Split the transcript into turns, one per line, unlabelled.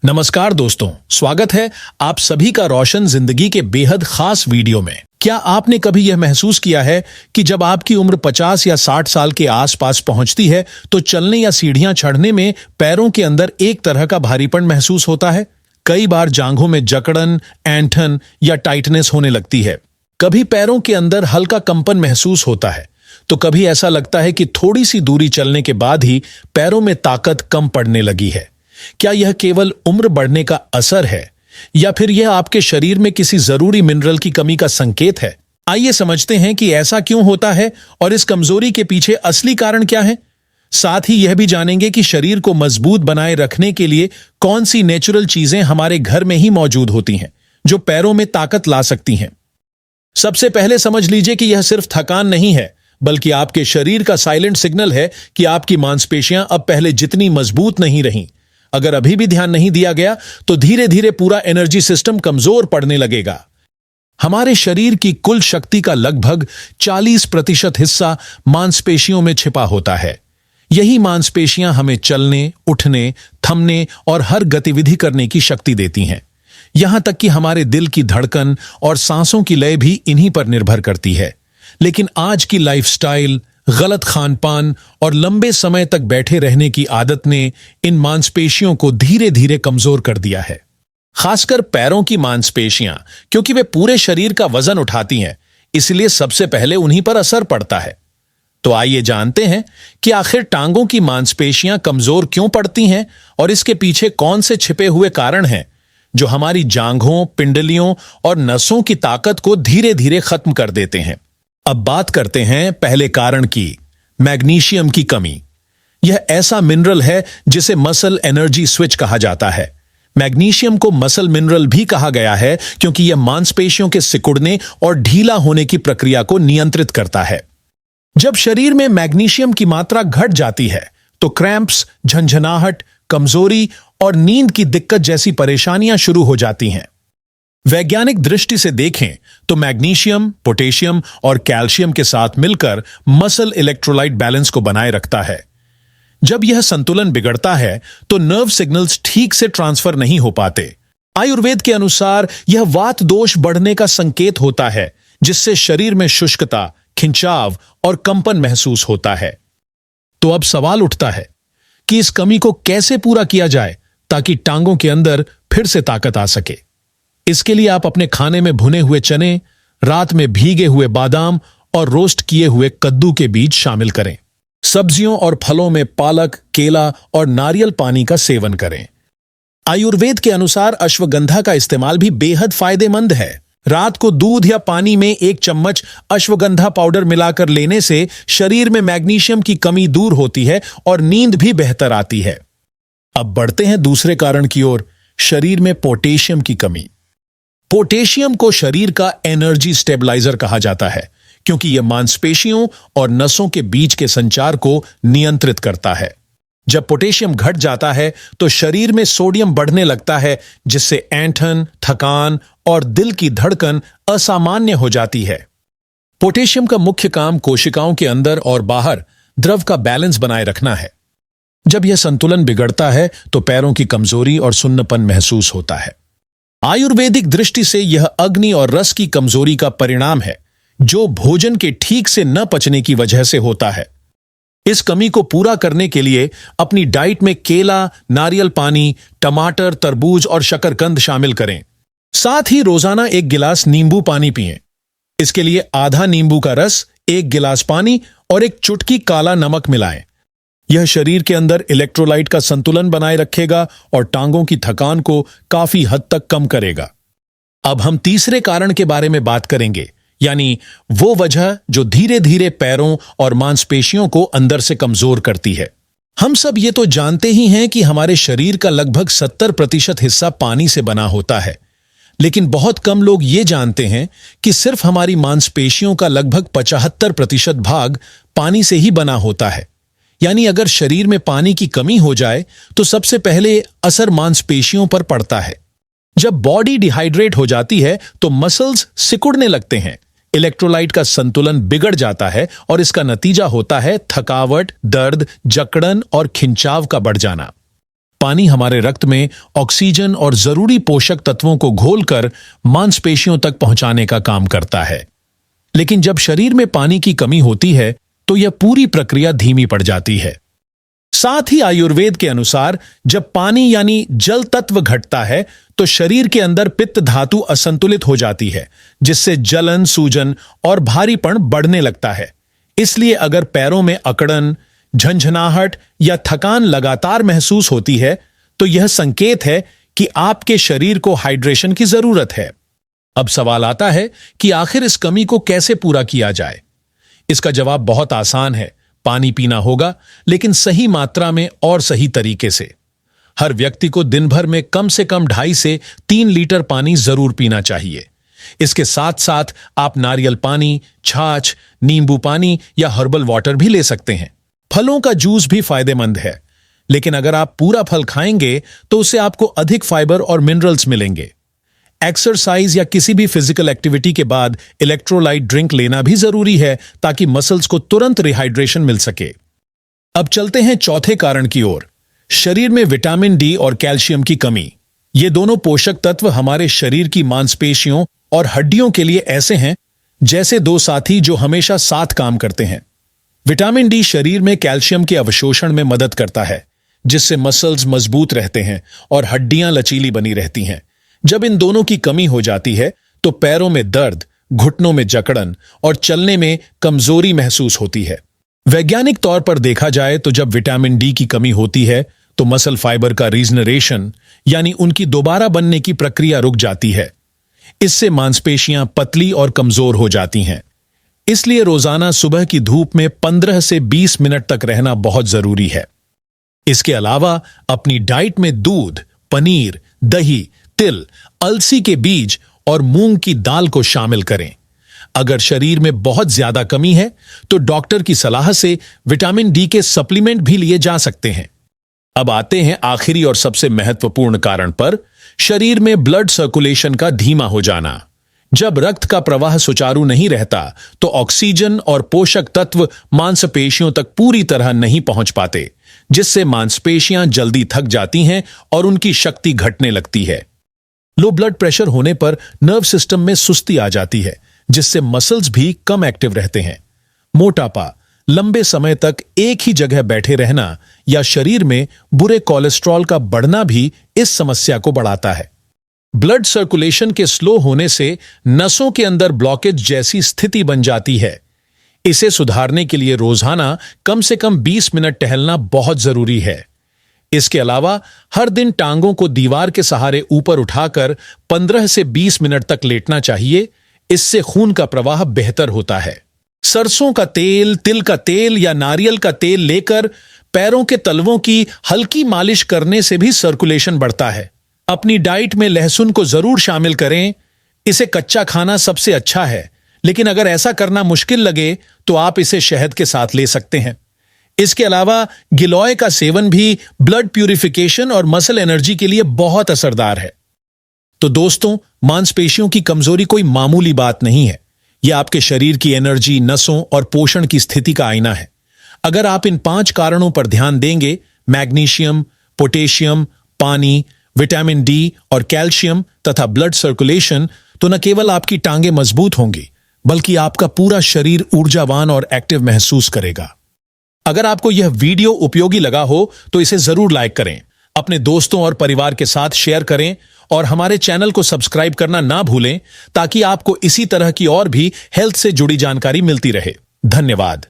नमस्कार दोस्तों, स्वागत है आप सभी का रोशन जिंदगी के बेहद खास वीडियो में। क्या आपने कभी यह महसूस किया है कि जब आपकी उम्र 50 या 60 साल के आसपास पहुंचती है तो चलने या सीढ़ियां चढ़ने में पैरों के अंदर एक तरह का भारीपन महसूस होता है। कई बार जांघों में जकड़न, ऐंठन या टाइटनेस होने लगती है। कभी पैरों के अंदर हल्का कंपन महसूस होता है तो कभी ऐसा लगता है कि थोड़ी सी दूरी चलने के बाद ही पैरों में ताकत कम पड़ने लगी है। क्या यह केवल उम्र बढ़ने का असर है या फिर यह आपके शरीर में किसी जरूरी मिनरल की कमी का संकेत है? आइए समझते हैं कि ऐसा क्यों होता है और इस कमजोरी के पीछे असली कारण क्या है। साथ ही यह भी जानेंगे कि शरीर को मजबूत बनाए रखने के लिए कौन सी नेचुरल चीजें हमारे घर में ही मौजूद होती हैं जो पैरों में ताकत ला सकती हैं। सबसे पहले समझ लीजिए कि यह सिर्फ थकान नहीं है, बल्कि आपके शरीर का साइलेंट सिग्नल है कि आपकी मांसपेशियां अब पहले जितनी मजबूत नहीं रहीं। अगर अभी भी ध्यान नहीं दिया गया तो धीरे धीरे पूरा एनर्जी सिस्टम कमजोर पड़ने लगेगा। हमारे शरीर की कुल शक्ति का लगभग 40% हिस्सा मांसपेशियों में छिपा होता है। यही मांसपेशियां हमें चलने, उठने, थमने और हर गतिविधि करने की शक्ति देती हैं। यहां तक कि हमारे दिल की धड़कन और सांसों की लय भी इन्हीं पर निर्भर करती है। लेकिन आज की लाइफस्टाइल, गलत खानपान और लंबे समय तक बैठे रहने की आदत ने इन मांसपेशियों को धीरे धीरे कमजोर कर दिया है। खासकर पैरों की मांसपेशियां, क्योंकि वे पूरे शरीर का वजन उठाती हैं, इसलिए सबसे पहले उन्हीं पर असर पड़ता है। तो आइए जानते हैं कि आखिर टांगों की मांसपेशियां कमजोर क्यों पड़ती हैं और इसके पीछे कौन से छिपे हुए कारण हैं जो हमारी जांघों, पिंडलियों और नसों की ताकत को धीरे धीरे खत्म कर देते हैं। अब बात करते हैं पहले कारण की, मैग्नीशियम की कमी। यह ऐसा मिनरल है जिसे मसल एनर्जी स्विच कहा जाता है। मैग्नीशियम को मसल मिनरल भी कहा गया है क्योंकि यह मांसपेशियों के सिकुड़ने और ढीला होने की प्रक्रिया को नियंत्रित करता है। जब शरीर में मैग्नीशियम की मात्रा घट जाती है तो क्रैम्प्स, झंझनाहट, कमजोरी और नींद की दिक्कत जैसी परेशानियां शुरू हो जाती हैं। वैज्ञानिक दृष्टि से देखें तो मैग्नीशियम, पोटेशियम और कैल्शियम के साथ मिलकर मसल इलेक्ट्रोलाइट बैलेंस को बनाए रखता है। जब यह संतुलन बिगड़ता है तो नर्व सिग्नल्स ठीक से ट्रांसफर नहीं हो पाते। आयुर्वेद के अनुसार यह वात दोष बढ़ने का संकेत होता है, जिससे शरीर में शुष्कता, खिंचाव और कंपन महसूस होता है। तो अब सवाल उठता है कि इस कमी को कैसे पूरा किया जाए ताकि टांगों के अंदर फिर से ताकत आ सके। इसके लिए आप अपने खाने में भुने हुए चने, रात में भीगे हुए बादाम और रोस्ट किए हुए कद्दू के बीज शामिल करें। सब्जियों और फलों में पालक, केला और नारियल पानी का सेवन करें। आयुर्वेद के अनुसार अश्वगंधा का इस्तेमाल भी बेहद फायदेमंद है। रात को दूध या पानी में 1 चम्मच अश्वगंधा पाउडर मिलाकर लेने से शरीर में मैग्नीशियम की कमी दूर होती है और नींद भी बेहतर आती है। अब बढ़ते हैं दूसरे कारण की ओर, शरीर में पोटेशियम की कमी। पोटेशियम को शरीर का एनर्जी स्टेबलाइजर कहा जाता है क्योंकि यह मांसपेशियों और नसों के बीच के संचार को नियंत्रित करता है। जब पोटेशियम घट जाता है तो शरीर में सोडियम बढ़ने लगता है, जिससे ऐंठन, थकान और दिल की धड़कन असामान्य हो जाती है। पोटेशियम का मुख्य काम कोशिकाओं के अंदर और बाहर द्रव का बैलेंस बनाए रखना है। जब यह संतुलन बिगड़ता है तो पैरों की कमजोरी और सुन्नपन महसूस होता है। आयुर्वेदिक दृष्टि से यह अग्नि और रस की कमजोरी का परिणाम है, जो भोजन के ठीक से न पचने की वजह से होता है। इस कमी को पूरा करने के लिए अपनी डाइट में केला, नारियल पानी, टमाटर, तरबूज और शकरकंद शामिल करें। साथ ही रोजाना 1 गिलास नींबू पानी पिएं। इसके लिए आधा नींबू का रस, 1 गिलास पानी और 1 चुटकी काला नमक मिलाएं। यह शरीर के अंदर इलेक्ट्रोलाइट का संतुलन बनाए रखेगा और टांगों की थकान को काफी हद तक कम करेगा। अब हम तीसरे कारण के बारे में बात करेंगे, यानी वो वजह जो धीरे धीरे पैरों और मांसपेशियों को अंदर से कमजोर करती है। हम सब ये तो जानते ही हैं कि हमारे शरीर का लगभग 70% हिस्सा पानी से बना होता है, लेकिन बहुत कम लोग ये जानते हैं कि सिर्फ हमारी मांसपेशियों का लगभग 75% भाग पानी से ही बना होता है। यानी अगर शरीर में पानी की कमी हो जाए तो सबसे पहले असर मांसपेशियों पर पड़ता है। जब बॉडी डिहाइड्रेट हो जाती है तो मसल्स सिकुड़ने लगते हैं, इलेक्ट्रोलाइट का संतुलन बिगड़ जाता है और इसका नतीजा होता है थकावट, दर्द, जकड़न और खिंचाव का बढ़ जाना। पानी हमारे रक्त में ऑक्सीजन और जरूरी पोषक तत्वों को घोलकर मांसपेशियों तक पहुंचाने का काम करता है। लेकिन जब शरीर में पानी की कमी होती है तो यह पूरी प्रक्रिया धीमी पड़ जाती है। साथ ही आयुर्वेद के अनुसार जब पानी यानी जल तत्व घटता है तो शरीर के अंदर पित्त धातु असंतुलित हो जाती है, जिससे जलन, सूजन और भारीपन बढ़ने लगता है। इसलिए अगर पैरों में अकड़न, झंझनाहट या थकान लगातार महसूस होती है तो यह संकेत है कि आपके शरीर को हाइड्रेशन की जरूरत है। अब सवाल आता है कि आखिर इस कमी को कैसे पूरा किया जाए। इसका जवाब बहुत आसान है, पानी पीना होगा, लेकिन सही मात्रा में और सही तरीके से। हर व्यक्ति को दिन भर में कम से कम 2.5 से 3 लीटर पानी जरूर पीना चाहिए। इसके साथ साथ आप नारियल पानी, छाछ, नींबू पानी या हर्बल वाटर भी ले सकते हैं। फलों का जूस भी फायदेमंद है, लेकिन अगर आप पूरा फल खाएंगे तो उससे आपको अधिक फाइबर और मिनरल्स मिलेंगे। एक्सरसाइज या किसी भी फिजिकल एक्टिविटी के बाद इलेक्ट्रोलाइट ड्रिंक लेना भी जरूरी है ताकि मसल्स को तुरंत रिहाइड्रेशन मिल सके। अब चलते हैं चौथे कारण की ओर, शरीर में विटामिन डी और कैल्शियम की कमी। ये दोनों पोषक तत्व हमारे शरीर की मांसपेशियों और हड्डियों के लिए ऐसे हैं जैसे दो साथी जो हमेशा साथ काम करते हैं। विटामिन डी शरीर में कैल्शियम के अवशोषण में मदद करता है, जिससे मसल्स मजबूत रहते हैं और हड्डियां लचीली बनी रहती हैं। जब इन दोनों की कमी हो जाती है तो पैरों में दर्द, घुटनों में जकड़न और चलने में कमजोरी महसूस होती है। वैज्ञानिक तौर पर देखा जाए तो जब विटामिन डी की कमी होती है तो मसल फाइबर का रीजनरेशन यानी उनकी दोबारा बनने की प्रक्रिया रुक जाती है। इससे मांसपेशियां पतली और कमजोर हो जाती हैं। इसलिए रोजाना सुबह की धूप में 15 से 20 मिनट तक रहना बहुत जरूरी है। इसके अलावा अपनी डाइट में दूध, पनीर, दही, तिल, अलसी के बीज और मूंग की दाल को शामिल करें। अगर शरीर में बहुत ज्यादा कमी है तो डॉक्टर की सलाह से विटामिन डी के सप्लीमेंट भी लिए जा सकते हैं। अब आते हैं आखिरी और सबसे महत्वपूर्ण कारण पर, शरीर में ब्लड सर्कुलेशन का धीमा हो जाना। जब रक्त का प्रवाह सुचारू नहीं रहता तो ऑक्सीजन और पोषक तत्व मांसपेशियों तक पूरी तरह नहीं पहुंच पाते, जिससे मांसपेशियां जल्दी थक जाती हैं और उनकी शक्ति घटने लगती है। लो ब्लड प्रेशर होने पर नर्व सिस्टम में सुस्ती आ जाती है, जिससे मसल्स भी कम एक्टिव रहते हैं। मोटापा, लंबे समय तक एक ही जगह बैठे रहना या शरीर में बुरे कोलेस्ट्रॉल का बढ़ना भी इस समस्या को बढ़ाता है। ब्लड सर्कुलेशन के स्लो होने से नसों के अंदर ब्लॉकेज जैसी स्थिति बन जाती है। इसे सुधारने के लिए रोजाना कम से कम 20 मिनट टहलना बहुत जरूरी है। इसके अलावा हर दिन टांगों को दीवार के सहारे ऊपर उठाकर 15 से 20 मिनट तक लेटना चाहिए। इससे खून का प्रवाह बेहतर होता है। सरसों का तेल, तिल का तेल या नारियल का तेल लेकर पैरों के तलवों की हल्की मालिश करने से भी सर्कुलेशन बढ़ता है। अपनी डाइट में लहसुन को जरूर शामिल करें। इसे कच्चा खाना सबसे अच्छा है, लेकिन अगर ऐसा करना मुश्किल लगे तो आप इसे शहद के साथ ले सकते हैं। इसके अलावा गिलोय का सेवन भी ब्लड प्यूरिफिकेशन और मसल एनर्जी के लिए बहुत असरदार है। तो दोस्तों, मांसपेशियों की कमजोरी कोई मामूली बात नहीं है। यह आपके शरीर की एनर्जी, नसों और पोषण की स्थिति का आईना है। अगर आप इन 5 कारणों पर ध्यान देंगे, मैग्नीशियम, पोटेशियम, पानी, विटामिन डी और कैल्शियम तथा ब्लड सर्कुलेशन, तो न केवल आपकी टांगें मजबूत होंगी, बल्कि आपका पूरा शरीर ऊर्जावान और एक्टिव महसूस करेगा। अगर आपको यह वीडियो उपयोगी लगा हो तो इसे जरूर लाइक करें, अपने दोस्तों और परिवार के साथ शेयर करें और हमारे चैनल को सब्सक्राइब करना ना भूलें, ताकि आपको इसी तरह की और भी हेल्थ से जुड़ी जानकारी मिलती रहे। धन्यवाद।